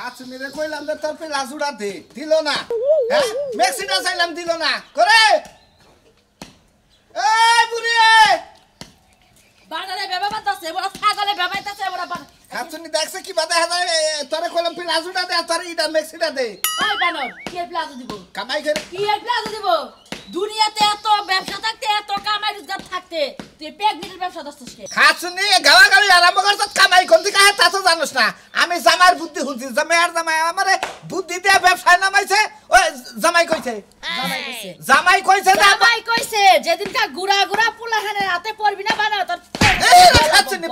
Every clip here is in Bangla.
খাচুনিরে কইলাম যে তোর পেলা জুড়া দে দিল না হ্যাঁ মেক্সিটা চাইলাম দিল না করে এই বুড়ি বানারে বেবা বাতাছে বড় ছাগলে বেবাইতাছে বড় খাচুনি দেখছে কি বাদা হাজার তোরে কইলাম পেলা জুড়া দে তোর ইটা মেক্সিটা দে ওই বানর কি এর প্লাজো দিব কামাই করে কি এর প্লাজো দিব দুনিয়াতে এত ব্যবসা থাকতে এত কামাই রোজগার থাকতে তুই প্রেগনেন্টের ব্যবসা দছস কে খাচুনি গালাগালি আরম্ভ করছ কামাই কোন দিকে তা তো জানোস না আমি জামাইর বুদ্ধি শুনছি জামাই আমারে বুদ্ধি দিয়ে ব্যবসায় নামাইছে ওই জামাই কইছে জামাই কইছে যেদিনকা গুড়া গুড়া পুলাহানের হাতে পড়বি না বানা তোর খাচুনি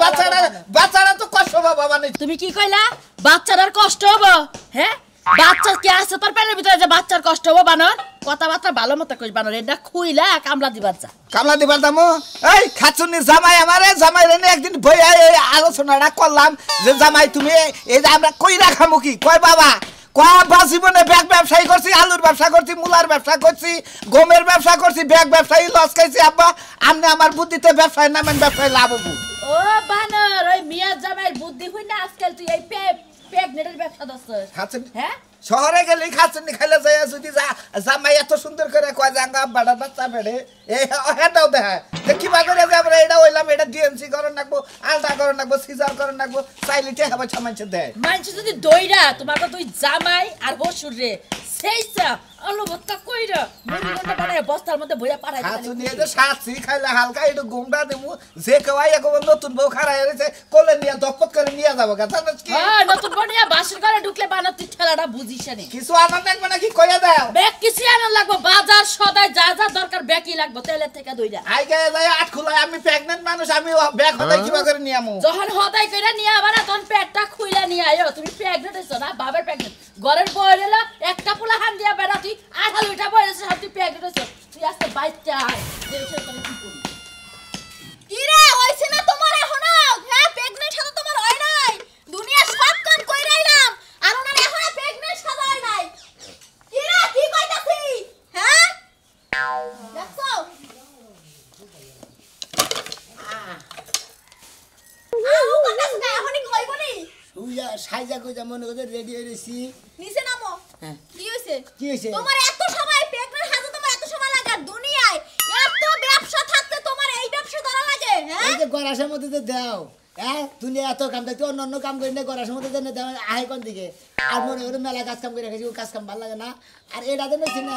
বাচ্চারা তো কষ্ট হবে বাবা নাই তুমি কি কইলা বাচ্চাটার কষ্ট হবে হ্যাঁ বাচ্চা কি আছে তোর পেটের ভিতরে যে বাচ্চার কষ্ট হবে বানর কথাবার্তা ভালো মতো কইস বানর এটা খুইলা কামলা দিবার যা কামলা দিবার দামো এই খাচুনি জামাই জামাই রে একদিন বইয়া এই আলোচনাটা করলাম যে জামাই তুমি এই যে আমরা কই রাখামু কি কয় বাবা কয় জীবনে ব্যাগ ব্যবসায়ী করছি আলুর ব্যবসা করছি মুলার ব্যবসা করছি গমের ব্যবসা করছি ব্যাগ ব্যবসায়ী লস খাইছি আব্বা আপনি আমার বুদ্ধিতে ব্যবসায় নামেন ব্যবসায় লাভ হবো ও বানর ওই মিয়া জামাইয়ের বুদ্ধি হই না আজকাল তুই এই প্রেগনেন্টের ব্যবসা দছস খাচুনি হ্যাঁ শহরে গেলে খাচুনি খাইলে যায় যদি জামাই এত সুন্দর করে কয় জাঙ্গা বাড়া বাচ্চা বেড়ে এই হেটাও দেখায় যে কিবা করে যে আমরা এটা হইলাম এটা ডিএমসি করন রাখবো আলটা করন রাখবো সিজার করন রাখবো চাইলিটে হবে ছামাইছে দেয় মানুষ যদি দইরা তোমার তো তুই জামাই আর বসুর রে সেইটা আলু ভর্তা কইরা মুড়িটা বানায় বস্তার মধ্যে ভইয়া পাঠাই খাচুনি এই যে সাতছি খাইলে হালকা একটু ঘুমটা দেবো যে কেউই এক নতুন বউ খারাই রয়েছে কোলে নিয়ে দপত করে নিয়ে যাবো গা জানো কি হ্যাঁ নতুন বনিয়া বাসর ঘরে ঢুকলে বানা তুই ঠেলাটা বুঝিস না কিছু আনন্দ লাগবে নাকি কইয়া দাও ব্যাগ কিছু আনন্দ লাগবে বাজার সদাই যা যা দরকার ব্যাগই লাগবে তেলের থেকে দইরা আই গায়ে যায় আট খুলাই আমি প্রেগন্যান্ট মানুষ আমি ব্যাগ হদাই কিবা করে নিয়ে আমু যখন হদাই কইরা নিয়ে আবার না তখন পেটটা খুইলা নিয়ে আইও তুমি প্রেগনেন্ট হইছো না বাবার প্রেগনেন্ট ঘরের বই হলো একটা পোলা হান দিয়া বেড়া তুই 18টা বয়স সব তুই প্রেগনেন্ট হইছো তুই আজকে বাইচ্চা দেখছ তুমি কি করবি কি রে হইছে না তোমার এখনো হ্যাঁ প্রেগনেন্ট সাথে তোমার হয় নাই দুনিয়া সব কাম কইরাইলাম আর ওনার এখনো প্রেগনেন্ট সাথে হয় নাই কি রে কি কইতাছি হ্যাঁ দেখছো আউ কইতাছ না এখনই কইব নি উইয়া সাইজা কইজা মনে করে রেডি হইছি নিচে নামো হ্যাঁ কি হইছে কি হইছে তোমার এত সময় প্রেগনেন্ট হাজে তোমার এত সময় লাগে আর দুনিয়ায় এত ব্যবসা থাকতে তোমার এই ব্যবসা ধরা লাগে হ্যাঁ এই যে গরাসের মধ্যে তো দাও হ্যাঁ দুনিয়া এত কাম তুই অন্য কাম করি না গরাসের মধ্যে দেন দাও আয় কোন দিকে আর মনে করে মেলা কাজ কাম করে রেখেছি ও কাজ কাম ভালো লাগে না আর এটা দেন না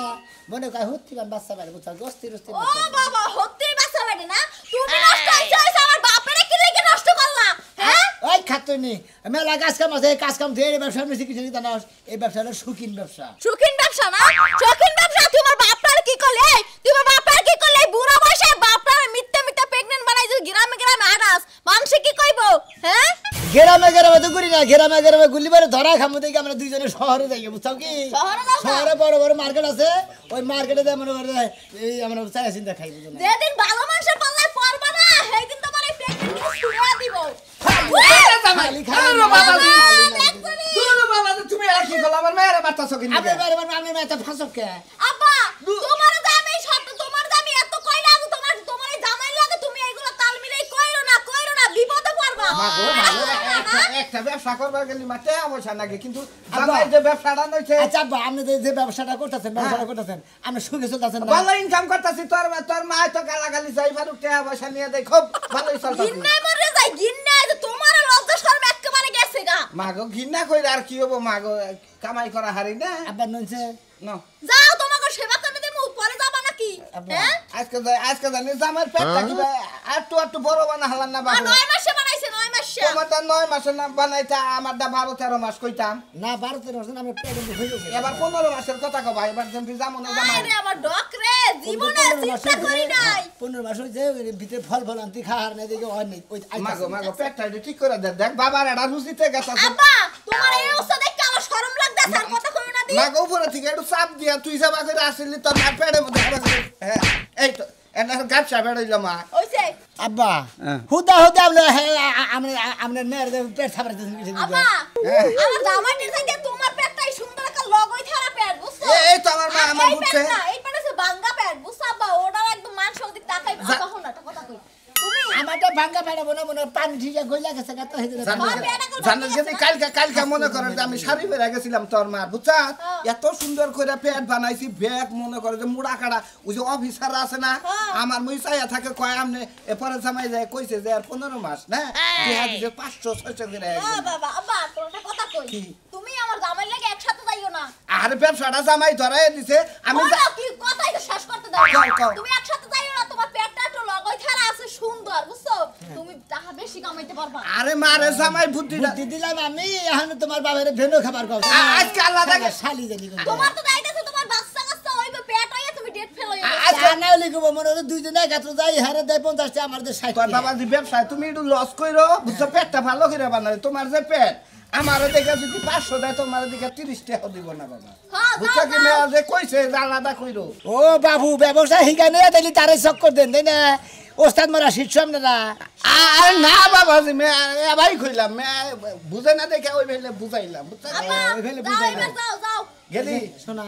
মনে কয় হত্তি গান বাচ্চা বাইরে বুঝছ গস্তি রস্তি ও বাবা হত্তি বাচ্চা বেটে না তুমি নষ্ট হইছো আমার বাপের কি লেগে নষ্ট করলা হ্যাঁ ওই খাতুনি মেলা কাজ কাম আছে কাজ কাম দিয়ে ব্যবসা নিছি কিছু জানা এই ব্যবসাটা শৌখিন ব্যবসা শৌখিন ব্যবসা না শৌখিন ব্যবসা তোমার বাপের কি করলে তোমার বাপের কি করলে বুড়া বয়সে বাপের মিথ্যা মিথ্যা প্রেগন্যান্ট বানাই যে গ্রামে গ্রামে আড়াস মানুষ কি কইবো হ্যাঁ গ্রামে তো করি না গ্রামে গুলি বারে ধরা খামো দেখি আমরা দুইজনে শহরে যাই বুঝছাও কি শহরে বড় বড় মার্কেট আছে ওই মার্কেটে যা মনে করে এই আমরা চাই চিন্তা খাই বুঝো না যেদিন ভালো মানুষের পাল্লায় পড়বা না সেই দিন তোমার এই প্রেগন্যান্ট ছুঁড়া দিব খালি খালি বাবা তুমি আর কি করলা আমার মেয়ের মারতা সকিন আমি মেয়েটা ফাঁসক কে আব্বা তোমার জামাই সব তোমার জামাই এত কইলা যে তোমার এই জামাই লাগে তুমি এইগুলো তাল মিলাই কইরো না বিপদে পড়বা মাগো একটা ব্যবসা করবার গেলি মাঠে অবশ্যই নাকি কিন্তু জামাই যে ব্যবসাটা নইছে আচ্ছা আপনি যে ব্যবসাটা করতেছেন আপনি সুখে চলতেছেন না ভালো ইনকাম করতেছি তোর মা তো গালাগালি চাই ফারুক টাকা পয়সা নিয়ে দেয় খুব ভালোই চলতেছি গিন্নাই মরে যাই গিন্নাই যে তোমার লজ্জা শরম একেবারে গেছে গা মাগো ঘৃণা কইরা আর কি হবো মাগো কামাই করা হারি না আবার নইছে না যাও তোমাকে সেবা করে দেব পরে যাবা নাকি হ্যাঁ আজকে জানি জামার পেটটা কি একটু বড় বানা হলাম না বাবু 9 মাসে বানাইছে 9 মাসে তোমারটা 9 মাসে না বানাইতা আমারটা 12-13 মাস কইতাম না 12-13 মাস আমি প্রেগন্যান্ট হয়ে গেছি এবার 15 মাসের কথা কও ভাই এবার তুমি জামো না জামাই আরে আমার ডক রে জীবনে চিন্তা করি নাই 15 মাস হইছে ভিতরে ফল আনতি খাওয়ার না দেখে হয় নাই ওই মাগো পেটটা ঠিক করে দেখ বাবার এটা রুচিতে গেছে আব্বা তোমার এই অবস্থা দেখে আমার শরম লাগতাছে আর কথা কই না দি মাগো উপরে থেকে একটু চাপ দিয়া তুই যাবা করে আসলি তোর না পেটের মধ্যে হ্যাঁ এই তো এনা গাপসা বেড়াইলো মা হইছে আব্বা হুদা আমরা মেয়ের পেট ছাপড়ে দিছেন আব্বা আমার জামাইটির থেকে তোমার পেটটাই সুন্দর একটা লগই থারা পেট বুঝছো এই তো আমার মা আমার বুঝছে এই পেট আছে বাঙ্গা পেট বুঝছো আব্বা ওটা একদম মান শক্তি তাকাই কখন না কথা কই তুমি আমারটা ভাঙ্গা বেড়া মনে মনে পানি ঠিক গইলা গেছে কত হেদে জানো যদি কালকে মনে করো যে আমি শাড়ি পরে গেছিলাম তোর মার বুঝছা এত সুন্দর করে পেট বানাইছি ব্যাগ মনে করে যে মুড়া কাটা ওই যে অফিসার আছে না আমার মুই চাইয়া থাকে কয় আমনে এরপরে জামাই যায় কইছে যে আর 15 মাস না দেয়া দিছে 500 600 করে বাবা আব্বা তোরটা কথা কই তুমি আমার জামাই লাগে একসাথে যাইও না আর ব্যবসাটা জামাই ধরাই দিছে আমি কি কথাই তো শেষ করতে দাও তুমি একসাথে যাইও না তোমার পেটটা একটু লগই থারা আছে সুন্দর বুঝছো তুমি টাকা বেশি কামাইতে পারবা আরে মারে জামাই বুদ্ধি দিলাম আমি এখন তোমার বাবার ভেনো খাবার খাও আজকে আল্লাহ দেখে শালি জানি তোমার তো দাইতেছে তোমার বাচ্চা কাচ্চা হইবে পেট হইয়া তুমি ডেট ফেল হইয়া আজকে নাও লিখবো মনে হলো দুইজনে গাত্র যাই হারে দেয় 50 টা আমাদের 60 তোর বাবা যে ব্যবসায় তুমি একটু লস কইরো বুঝছো পেটটা ভালো করে বানালে তোমার যে পেট আমারে দেখে যদি 500 দেয় তোমার দিকে 30 টাকা দিব না বাবা বুঝছো কি মেয়া যে কইছে আলাদা কইরো ও বাবু ব্যবসা হিগানে দিলি তারে চক্কর দেন তাই না ওস্তাদ মারা শিষ্য আপনারা আর না বাবা যে মে ভাই কইলাম মে বুঝে না দেখে ওই ভেলে বুঝাইলাম বুঝছো ওই ফেলে বুঝাইলাম যাও যাও গেলি শোনা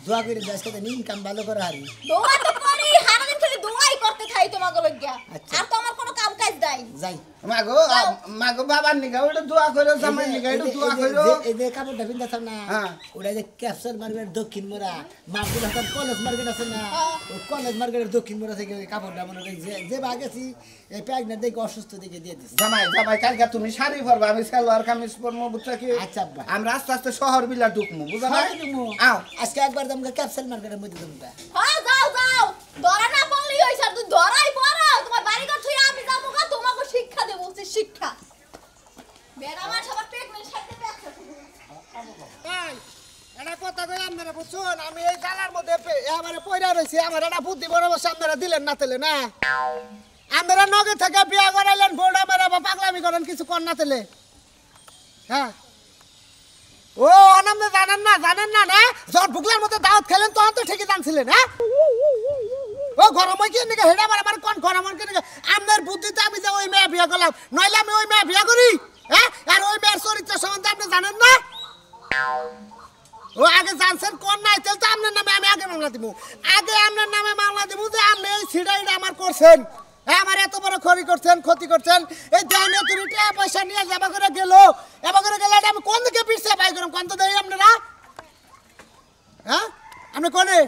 দোয়া করে আজকে তো ইনকাম ভালো করে হারি দোয়া তো করি সারাদিন খালি দোয়াই করতে থাই তোমাকে লজ্ঞা আর তো আমার কোনো কাম কাজ নাই যাই মাগো বাবার নিগা ওটা দোয়া কইরো জামাই নিগা একটু দোয়া কইরো এই যে কাপড়টা পিন্দাছ না ওটা যে ক্যাপচার মার্কেট দক্ষিণ মোড়া মার্কেট হাতার কলেজ মার্কেট আছে না ওই কলেজ মার্কেটের দক্ষিণ মোড়া থেকে ওই কাপড়টা মনে হয় যে বাগেছি এই প্যাগনা দেখে অসুস্থ দেখে দিয়ে দিছি জামাই কালকে তুমি শাড়ি পরবা আমি সালোয়ার কামিজ পরমু বুঝছো কি আচ্ছা আব্বা আমরা আস্তে আস্তে শহর বিলা ঢুকমু বুঝা না আও আজকে একবার তোমাকে ক্যাপচার মার্কেটের মধ্যে তোমরা হ্যাঁ যাও যাও ধরা না পড়লি হইছ তুই ধরাই পড়ো তোমার বাড়ি ঘর থুই আমি যাবো গা তোমাকে শিক্ষা দেব বলছি শিক্ষা বেড়া আমার সবার প্রেগন্যান্ট সাথে ব্যবসা ভাই এটা কথা কই আপনারা বুঝুন আমি এই জালার মধ্যে এবারে পয়রা রইছি আমার এটা বুদ্ধি পরামর্শ আপনারা দিলেন না তেলে না আপনারা নগে থেকে বিয়া করাইলেন বড় মেরা বা পাগলামি করেন কিছু কর না তেলে হ্যাঁ ও অনামে জানেন না না যখন ভুগলার মধ্যে দাওয়াত খেলেন তখন তো ঠিকই জানছিলেন হ্যাঁ ও গরম কি নিকে হেডা আমার কোন গরম কি নিকে আপনার বুদ্ধিতে আমি যে ওই মেয়ে বিয়া করলাম নইলে আমি ওই মেয়ে বিয়া করি হ্যাঁ আর ওই মেয়ের চরিত্র সম্বন্ধে আপনি জানেন না ও আগে জানছেন কোন নাই তেল তো আপনার নামে আমি আগে মামলা দিব আগে আপনার নামে মামলা দিব যে আপনি এই ছিড়াইটা আমার করছেন আমার এত বড় ক্ষতি করছেন এই জানে তুমি টাকা পয়সা নিয়ে যাবা করে গেল এবার করে গেলে আমি কোন দিকে পিছিয়ে পাই করুন কোন তো দেই আপনারা হ্যাঁ আপনি কোনে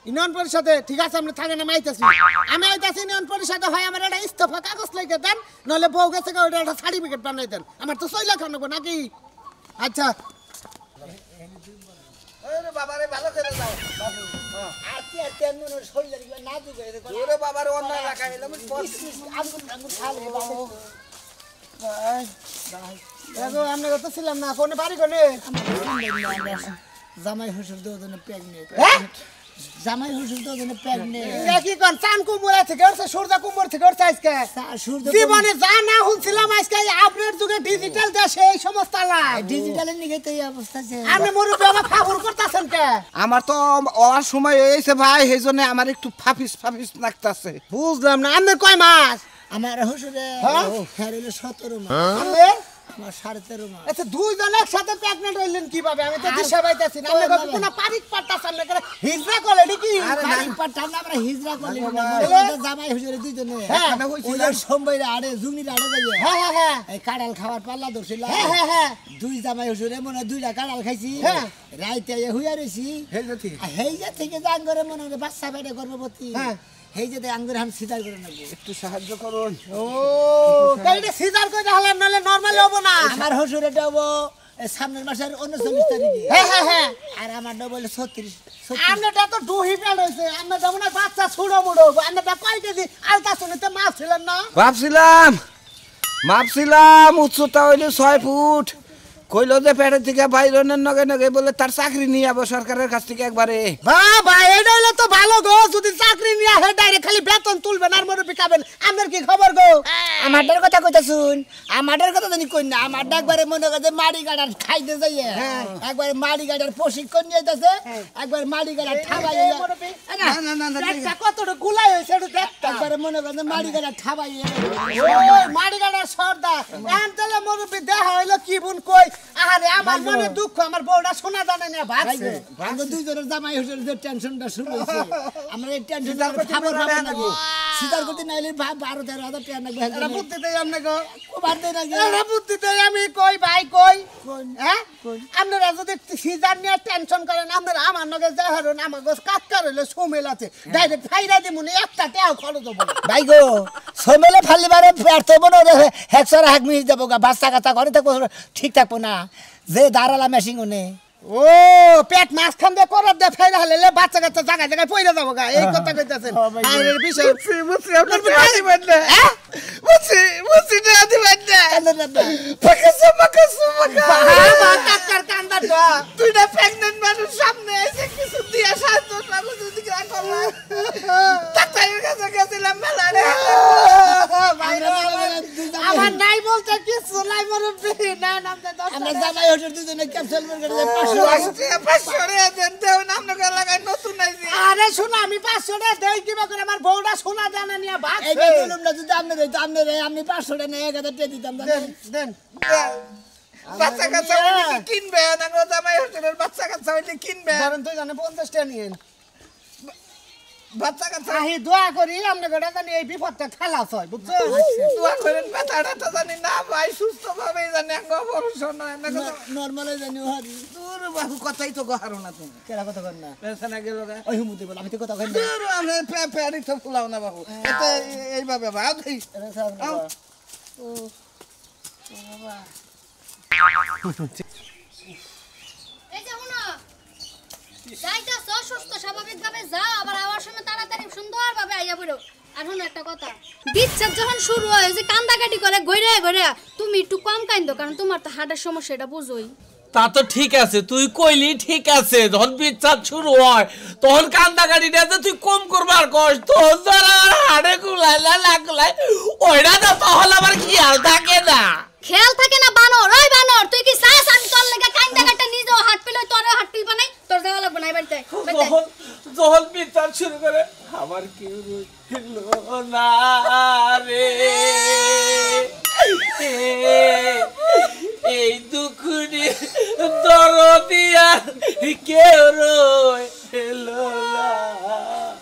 ইউনিয়ন পরিষদে ঠিক আছে আপনি থাকেন আমি আইতাছি ইউনিয়ন পরিষদে হয় আমার একটা ইস্তফা কাগজ লিখে দেন নইলে বউ গেছে ওটা একটা সার্টিফিকেট বানাই দেন আমার তো 6 লাখ নেবো নাকি আচ্ছা ওরে বাবারে ভালো করে যাও আজকে তেমন শরীরে না দিবে ওরে বাবারে অন্য এলাকায় এলাম আঙ্গুর খালে বাবু এগো আমরা তো ছিলাম না কোনে বাড়ি কোনে জামাই হুজুর দুজনে প্রেগনেন্ট হ্যাঁ জামাই হুজুর দুজনে প্রেগনেন্ট এটা কি কোন চান কুমুরা থেকে উঠছে সূর্য কুমুর থেকে উঠছে আজকে সূর্য জীবনে যা না শুনছিলাম আজকে আপনার যুগে ডিজিটাল দেশে এই সমস্ত ডিজিটালের নিকে তো এই অবস্থা আছে আপনি মুরব্বী আমার ফাফর করতেছেন কে আমার তো ওর সময় হয়েছে ভাই সেইজন্য আমার একটু ফাফিস লাগতাছে বুঝলাম না আপনি কয় মাস আমার হুজুরে হ্যাঁ? হ্যাঁ 17 মাস আপনি আমার 13.5 মাস আচ্ছা দুইজন একসাথে প্রেগনেন্ট হইলেন কিভাবে আমি তো দিশা পাইতাছি না আপনি কোন পারিক পারতাছেন না করে হিজরা করলে নাকি বাড়ি পাঠাম না আমরা হিজরা করলি না জামাই হুজুরে দুইজনে হ্যাঁ, ওই সম্বইরে আড়ে জুনির আড়ে যাইয়ে হ্যাঁ হ্যাঁ হ্যাঁ এই কাড়াল খাওয়ার পাল্লা ধরছিল হ্যাঁ হ্যাঁ দুই জামাই হুজুরে মনে দুইটা কাড়াল খাইছি হ্যাঁ। রাইতে হুইয়া রইছি হেইজা থেকে জান করে মনে হয় বাচ্চা বেড়ে গর্ভবতী হ্যাঁ। হেইজা থেকে আঙ্গুর হাম সিদার করে নেবো একটু সাহায্য করুন ও তাইলে সিজার কইরা হলেন নালে নরমাল হবে না আমার হুজুর এটা হবো সামনের মাসের 39 তারিখে হ্যাঁ হ্যাঁ হ্যাঁ আর আমার ডবল 36 আমনেটা তো দুহি পেল হইছে আমনেটা মনে বাচ্চা ছুড়ো মুড়ো আমনেটা কয় কেজি আলট্রাসাউন্ডে মাছ ছিলেন না ভাবছিলাম উচ্চতা হইল 6 ফুট কইলো যে পেটের থেকে বাইরনের নগে বলে তার চাকরি নিয়ে যাবো সরকারের কাছ থেকে একবারে বাবা এটা হইলে তো ভালো গো যদি চাকরি নিয়ে হে ডাইরেক্ট খালি বেতন তুলবেন আর মরে বিকাবেন আপনার কি খবর গো আমাদের কথা কইতা শুন আমাদের কথা জানি কই না আমার একবারে মনে করে যে মাড়ি গাড়ার খাইতে যাইয়ে একবার মাড়ি গাড়ার প্রশিক্ষণ নিয়েছে একবার মাড়ি গাড়ার ঠাবাই একটা কতটা গুলাই হইছে এটা দেখতা একবারে মনে করে যে মাড়ি গাড়ার ঠাবাই ওই মাড়িগাড়ার সর্দার এন তেলে মুরব্বি দেখা হইলো কি বুন কই আরে আমার মনে দুঃখ আমার বউটা শোনা জানে না ভাবছে আমরা দুইজনের জামাই হুজুর যে টেনশনটা শুরু হইছে আমরা এই টেনশনটা খবর পাবো না সিজার করতে নাইলে 12-13,000 টাকা লাগবে এটা বুদ্ধি দেই আমনে গো কোবার দেই না এটা বুদ্ধি দেই আমি কই ভাই কই হ্যাঁ আপনারা যদি সিজার নিয়ে টেনশন করেন আপনারা আমার নগে যা হারুন আমার গোস কাটকার হইলে সোমেল আছে ডাইরেক্ট ফাইরা দিমুনি একটা টাও খরচ হবে না ভাই গো সমেলে ফালিবারে পেট মনে রে হেক্সরা হাক মিস দেবো গা বাচ্চা কাচ্চা করে থাকবো ঠিক থাকবো না যে দাঁড়ালা মেশিং ওনে ও পেট মাছ খান দিয়ে করার দিয়ে ফাইরা হলে বাচ্চা কাচ্চা জায়গায় জায়গায় পইরা যাবো গা এই কথা কইতাছেন আরে বিষয় বুঝছি আপনার বুঝি বললে হ্যাঁ বুঝছি না দিবেন না পাকাসো বাবা কাকার কান্দা তো তুই না প্রেগন্যান্ট মানুষ সামনে এসে কিছু দিয়া সাহায্য লাগো যদি কি করলা ডাক্তারের কাছে গেছিলাম মেলা রে আমার নাই বলতে কিছু নাই মুরব্বি না নামতে দশ আমরা জামাই হোটেল দুজনে ক্যান্সেল করে 500 রে দেন দেও নাম না লাগাই নতুন নাইছি আরে শুনো আমি 500 রে দেই কিবা করে আমার বউটা সোনা জানা নিয়া ভাগ এই বললাম না যদি আপনি দেই আপনি রে আপনি 500 টাকা নিয়ে 1000 টাকা দিতাম দেন বাচ্চা কাচ্চা কিনবে না গো জামাই হোটেলের বাচ্চা কাচ্চা হইলে কিনবে ধরেন তুই জানে 50 টাকা নিয়েন বাচ্চা কাচ্চা আহি দোয়া করি আমরা গড়া জানি এই বিপদটা খালাস হয় বুঝছো দোয়া করেন কথাটা তো জানি না ভাই সুস্থ ভাবে জানি আঙ্গ অপারেশন হয় না নরমালে জানি হারি তোর বাবু কথাই তো গহারো না তুমি কেরা কথা কর না পেছনে গেল রে ওই হুমুতে বল আমি তো কথা কই না তোর আমরা পেয়ারি তো ফুলাও না বাবু এটা এইভাবে ভাও দেই এই যে শুনো যাইতাছো সুস্থ স্বাভাবিকভাবে যাও আবার আওয়ার সময় তাড়াতাড়ি সুন্দরভাবে আইয়া পড়ো আর শুনো একটা কথা বিচ্ছেদ যখন শুরু হয় যে কান্দাকাটি করে ঘুরে ঘুরে তুমি একটু কম কান্দো কারণ তোমার তো হার্টের সমস্যা এটা বুঝোই তা তো ঠিক আছে তুই কইলি ঠিক আছে যখন বিচ্ছাদ শুরু হয় তখন কান্দাকাটিটা তুই কম করবার কষ্ট তোর যারা হাড়ে কুলাইলা লাগুলাই ওইটা তো তখন আবার খেয়াল থাকে না খেয়াল থাকে না বানর ওই বানর তুই কি চাস আমি তোর লাগা কান্দাকাটা নিজেও হাত পিলই তোরও হাত পিল বানাই তোর যাওয়া লাগবে না এই বাড়িতে যখন যখন বিচ্ছাদ শুরু করে আমার কেউ রইল না রে এই দুঃখনি দরদিয়া কেউ রইল না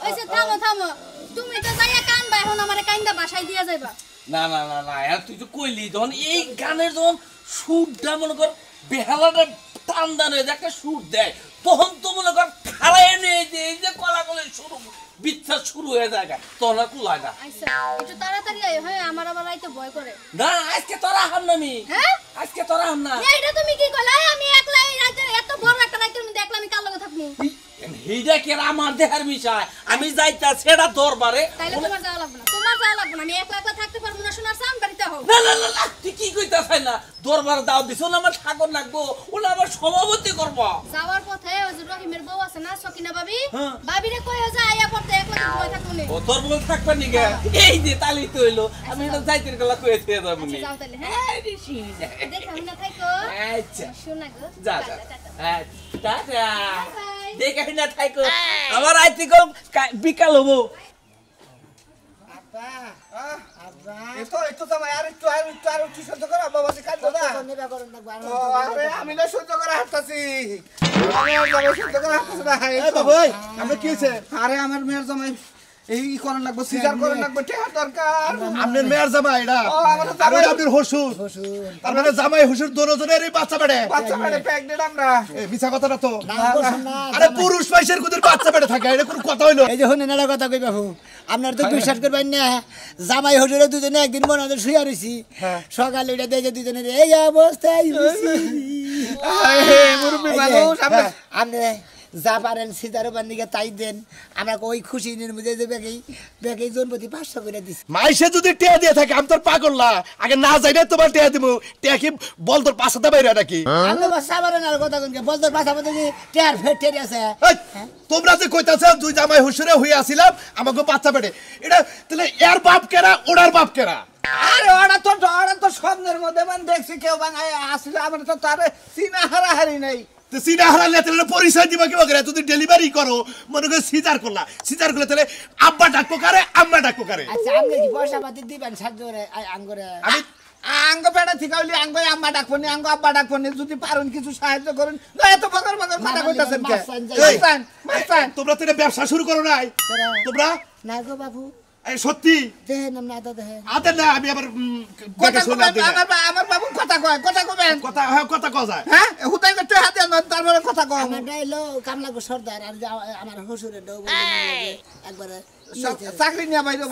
ওইসে থামো থামো তুমি তো যাইয়া কান্দবা এখন আমারে কান্দা বাসায় দিয়া যাইবা না না না না আর তুই তো কইলি যখন এই গানের যখন সুরটা মনে কর বেহালাটা টান দান হয়ে একটা সুর দেয় তখন তো মনে কর খাড়াই নিয়ে এই যে কলাকলের শুরু বিচ্ছাদ শুরু হয়ে যায় তখন আর কুলায় না আচ্ছা একটু তাড়াতাড়ি আই হয় আমার আবার আইতে ভয় করে না আজকে তোরা হাম না আমি হ্যাঁ আজকে তোরা হাম না এইটা তুমি কি কইলা আমি একলা এই রাতে এত বড় একটা রাতের মধ্যে একলা আমি কার লগে থাকবো এইটা কি আমার দেহার বিষয় আমি যাইতা সেটা দরবারে তাইলে তোমার যাওয়া লাগবে না আমি একলা একলা থাকতে পারবো না শোনার সাম বাড়িতে হও না না না তুই কি কইতাছ না দরবারে দাও দিছ না আমার ঠাকুর লাগবো ওলা আবার সভাপতি করব যাওয়ার পথে ওই যে রহিমের বউ আছে না সকিনা ভাবি ভাবিরে কই যে আইয়া পড়তে একলা বই থাকবো না ও তোর বল থাকবা নি গে এই যে তালি তো হইলো আমি এটা যাইতের গলা কইতে দিয়ে যাব নি যাও তাইলে হ্যাঁ আরে শিনা দেখা না থাকো আচ্ছা শোনা গো যা যা টাটা বাই দেখা না থাকো আমার আইতে কম বিকাল হবো এতো জামাই আর একটু সহ্য করা বাবা সে কাজ দাদা আরে আমি না সহ্য করা হাঁটতাছি সহ্য করা হাঁটতাছি না বাবু আমরা কি হয়েছে আরে আমার মেয়ের জামাই এই করার লাগবে সিজার করার লাগবে টাকা দরকার আপনার মেয়ের জামাই এটা আর ওই আপনার হসুর তার মানে জামাই হসুর দুজনেরই বাচ্চা বেড়ে প্রেগনেন্ট আমরা এই মিছা কথাটা তো আরে পুরুষ মাইসের কুদের বাচ্চা বেড়ে থাকে এটা কোন কথা হইলো এই যে শুনেন একটা কথা কই বাবু আপনার তো বিশ্বাস করবেন না জামাই হোটেলে দুজনে একদিন মনে হয় শুয়ে রইছি সকালে ওইটা দেখে দুজনের এই অবস্থায় মুরব্বি মানুষ আপনি যা পারেন সিজারও বান্দিকে তাই দেন আমাকে ওই খুশি নিয়ে মধ্যে যে বেগে জনপতি 500 করে দিছি মাইসে যদি টিয়া দিয়ে থাকে আমি তোর পাগল না আগে না যাই না তোমার টিয়া দিব টিয়া কি বল তোর পাশাতে বাইরে নাকি আমি বাস সাবারেন আর কথা কোনকে বলতো পাশাপাশি কি টিয়ার ফেট টেরি আছে তোমরা যে কইতাছে দুই জামাই হুসুরে হইয়া আসিলাম আমাকে বাচ্চা বেড়ে এটা তাহলে এর বাপ কেরা ওড়ার বাপ কেরা আরে ওরা তো স্বপ্নের মধ্যে মানে দেখছি কেউ বাঙায় আসলে আমার তো তার চিনা হারাহারি নেই তো সিনা হারালে তাহলে পরিচয় দিবা কিবা করে তুমি ডেলিভারি করো মনে করে সিজার করলে তাহলে আব্বা ডাকবো কারে আম্মা ডাকবো কারে আচ্ছা আপনি কি পয়সা পাতি দিবেন সাহায্য করে আঙ্গরে আমি আঙ্গ পেড়া ঠিক হইলি আঙ্গ আম্মা ডাকবো নি আঙ্গ আব্বা ডাকবো নি যদি পারেন কিছু সাহায্য করেন না এত বকর কথা কইতাছেন কে তোমরা তো এটা ব্যবসা শুরু করো নাই তোমরা না গো বাবু এই সত্যি দেখেন আপনি আদা দেখেন আদে না আমি আবার কথা দেখে শুনে কবেন আদে না। আমার বাবু কথা কয় কথা কবেন কথা হ্যাঁ কথা কওয়া যায় হ্যাঁ হুতাই করতে হাতে তারপরে কথা কম আমারটা এলো কামলাগো সর্দার আর আমার শ্বশুরের ডৌ একবারে চাকরি নিয়ে বাইরে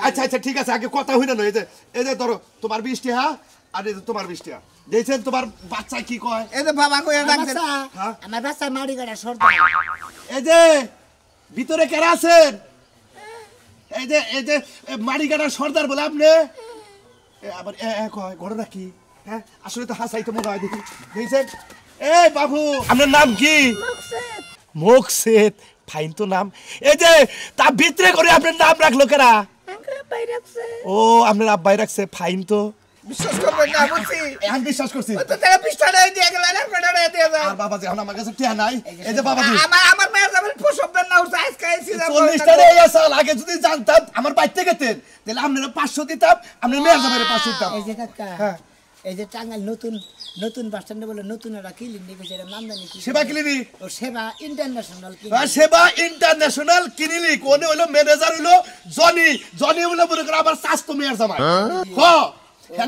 আচ্ছা আচ্ছা ঠিক আছে আগে কথা হইনা নয় এই যে ধরো তোমার 20 টাকা আর এই যে তোমার 20 টাকা দেখছেন তোমার বাচ্চা কি কয় এই যে বাবা কইয়া ডাকছেন হ্যাঁ? আমার বাচ্চা মারি কাটা সর্দার এই যে ভিতরে কারা আছেন এই যে মারিগাড়ার সর্দার বলে আপনি আবার কয় ঘটনা কি হ্যাঁ আসলে তো হাসাই তো মনে হয় দেখি দেখছেন এই বাবু আপনার নাম কি মোকসেদ ফাইন তো নাম এই যে তা ভিতরে করে আপনার নাম রাখলো কারা ও আপনার আব্বাই রাখছে ফাইন তো বিশ্বাস করবেন না বলছি এখন বিশ্বাস করছি তো টাকা 20 টাকা দিয়ে গেলেন আর টাকা দিয়ে দাও আর বাবাজি এখন আমার কাছে টিয়া নাই এই যে বাবাজি আমার মায়ের যাবেন পোষবেন না উঠে আজকে আইছি 40 টাকা এই সাল আগে যদি জানতাম আমার বাইতে গেতেন তাহলে আপনারা 500 দিতাম আপনার মেয়ের জামাইরে 500 দিতাম এই যে কাকা হ্যাঁ এই যে টাঙ্গাইল নতুন বাস স্ট্যান্ডে বলে নতুন একটা ক্লিনিক নিয়েছে এর নাম জানি কি সেবা ক্লিনিক ও সেবা ইন্টারন্যাশনাল সেবা ইন্টারন্যাশনাল ক্লিনিক ওনে হলো ম্যানেজার হলো জনি হলো মনে করে আবার স্বাস্থ্য মেয়ের জামাই হ্যাঁ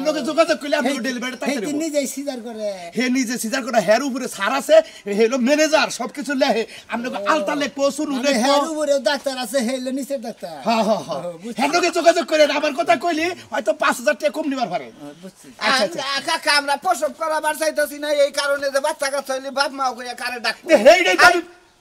লোকে যোগাযোগ করলে আমি ডেলিভারি তাই তিনি নিজেই সিজার করে হে নিজে সিজার করে হের উপরে সার আছে হে হলো ম্যানেজার সবকিছু লেহে আপনাকে আলতা লেখবো শুরু লেখবো হের উপরে ডাক্তার আছে হেলে নিচের ডাক্তার হ্যাঁ হ্যাঁ হ্যাঁ হ্যাঁ লোকে যোগাযোগ করে আমার কথা কইলি হয়তো 5000 টাকা কম নিবার পারে কাকা আমরা প্রসব করাবার চাইতেছি না এই কারণে যে বাচ্চা কাচ্চা হইলে বাপ মা কইয়া কারে ডাকতে হেইটাই তো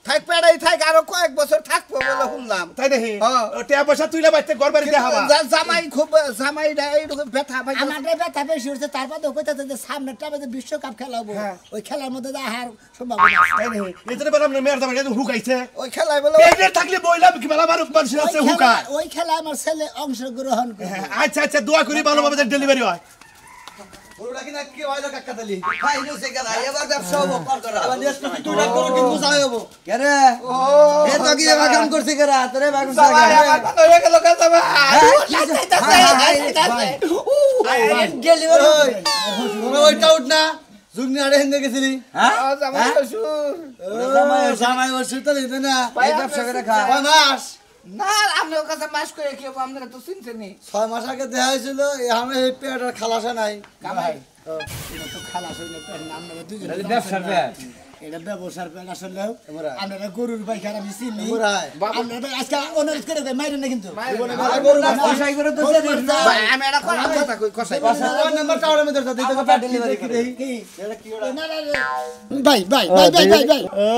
থাক পেড়াই থাক আরো কয়েক বছর থাকবো বলে শুনলাম তাই দেখি হ্যাঁ। টাকা পয়সা তুইলা বাইতে ঘর বাড়ি দেখাবা জামাই খুব জামাইটা এইরকম ব্যথা পাই আমাদের ব্যথা বেশি হচ্ছে তারপর তো কইতাছে যে সামনেরটা যে বিশ্বকাপ খেলাবো ওই খেলার মধ্যে যা হার সম্ভাবনা আছে তাই দেখি এজন্য বলে আপনার মেয়ের জামাই হুকাইছে ওই খেলায় বলে প্রেগনেন্ট থাকলে বইলাম কি মেলা মানুষ মানুষ আছে হুকায় ওই খেলা আমার ছেলে অংশগ্রহণ করে আচ্ছা আচ্ছা দোয়া করি ভালোভাবে ডেলিভারি হয় ওরা কিনা কি হইলো কাকাতালি ভাই নিছে কেন এবার ব্যবসা হবো কর করা এবার দেশ তুমি তুই ডাক করো কিন্তু যাই হবো কেরে এ তো কি বাগান করছিস কেরা তোরে বাগান করছিস হয়ে গেল কাছে ডেলিভারি তোরা ওইটা উঠ না জুগনি আড়ে হেন্দে গেছিলি হ্যাঁ জামাই শ্বশুর জামাই ওষুধ তো দিতে না এই ব্যবসা করে খা 6 মাস না আপনার কাছে মাস করে কি হবো আপনারা তো চিনছেনই 6 মাস আগে দেখা হয়েছিল আমি এই পেটের খালাসা নাই কামাই এটা তো খালাস হইলে পেট নাম নেবে দুজন ব্যবসার পেট এটা ব্যবসার পেট আসলে আমরা গরুর পাইকার আমি চিনি পুরাই আমরা আজকে অনুরোধ করে মাইরেন না কিন্তু পয়সা করে তো আমি এটা করার কথা কই কষাই নাম্বার টাওয়ারের মধ্যে দিতে কো পেট ডেলিভারি করে ভাই ভাই ভাই ভাই ভাই ভাই ও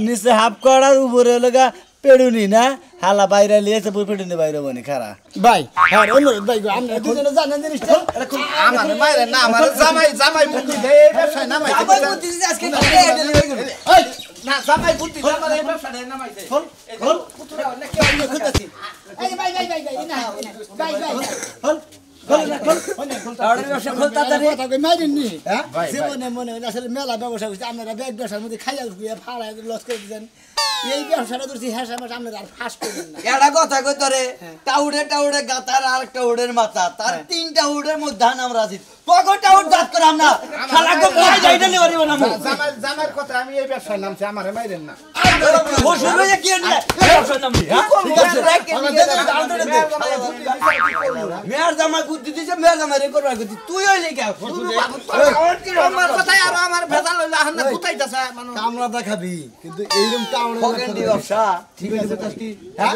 নিচে হাফ করার উপরে লগা পেড়ুনি না হালা বাইরে লিয়েছে পুরো পেড়ুনি বাইরে বনি খারা ভাই হ্যাঁ অনুরোধ ভাই আমরা দুজনে জানেন জিনিসটা আমার মায়ের না আমার জামাই বুদ্ধি দে এই ব্যবসায় নামাই আবার বুদ্ধি দিছে আজকে ডেলিভারি করে এই না জামাই বুদ্ধি দে আমার এই ব্যবসায় নামাইছে চল পুতুরা অনেক কি অন্য কইতাছি এই ভাই ভাই ভাই ভাই না ভাই ভাই টাওয়ারের ব্যবসা খোল তাড়াতাড়ি কথা কই মাইরেন নি হ্যাঁ জীবনে মনে হয় আসলে মেলা ব্যবসা করছে আপনারা ব্যাগ ব্যবসার মধ্যে খাইয়া খুইয়া ফাড়া লস করে দিবেন এই ব্যবসাটা ধরছি হ্যাঁ আমার সামনে আর ফাঁস করবেন না এটা কথা কই তোরে টাউড়ে গাতার আর একটা উড়ের মাথা তার তিনটা উড়ের মধ্যে আমরা আছি তোকে টাউড় দাঁত করে আমরা শালা কো পাই যাই ডেলিভারি বানাবো জামাইর কথা আমি এই ব্যবসায় নামছি আমারে মাইরেন না বসে রয়ে কি নিয়ে ব্যবসার নাম হ্যাঁ মেয়ার জামাই বুদ্ধি দিছে মেয়ার জামাই রে করবা গতি তুই হইলি কে আমার কথাই আর আমার ভেজাল হইলো এখন না কুতাইতাছে মানুষ কামলা দেখাবি কিন্তু এইরকম টাউড়ে ব্যবসা ঠিক আছে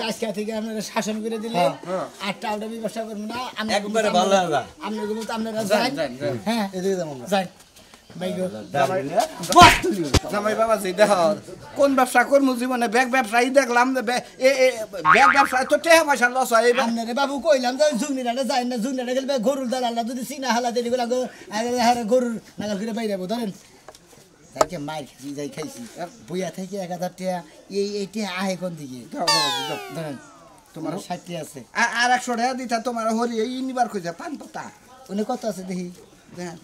আজকে থেকে আপনারা শাসন করে দিলে আটটা আউটা ব্যবসা করবো না একবারে ভালো হবে আপনার গুলো তো আপনারা যান হ্যাঁ এদিকে যাবো আমরা যান ভাই গো জামাই বাবা জি দেখ কোন ব্যবসা করবো জীবনে ব্যাগ ব্যবসায়ী দেখলাম যে ব্যাগ ব্যবসায় তো টাকা পয়সা লস হয় আপনারে বাবু কইলাম যে জুগনিটা যাই না জুগনিটা গেলে গরুর দালাল্লা যদি চিনা হালা দিলি গরুর নাগাল করে বাইরাবো ধরেন তাইকে মার খাইছি যাই খাইছি বইয়া থেকে 1000 টাকা এইটা আহে কোন দিকে ধরেন তোমার 60 টাকা আছে আর 100 টাকা দিতা তোমার হরি এই নিবার কইছে পান পাতা উনি কত আছে দেখি দেখেন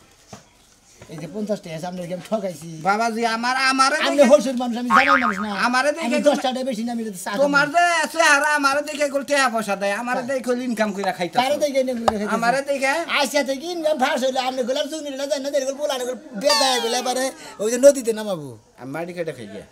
এই যে 50 টাকা আছে আপনাকে আমি ঠকাইছি বাবাজি আমারে আমি হোলসেল মানুষ আমি জানাই মানুষ না আমারে দেখে আমি 10 টাকা বেশি না আমি তোমার যে আছে আর আমারে দেখে কল টাকা পয়সা দেয় আমারে দেখে ইনকাম কইরা খাইতা কারে দেখে না আমারে দেখে আইসা থেকে ইনকাম ফাঁস হইলে আপনি গোলাপ জুগনি না জানেন না দেখে বলার বেদায় গেলে এবারে ওই যে নদীতে নামাবো আমি বাড়ি কেটে খাই গিয়া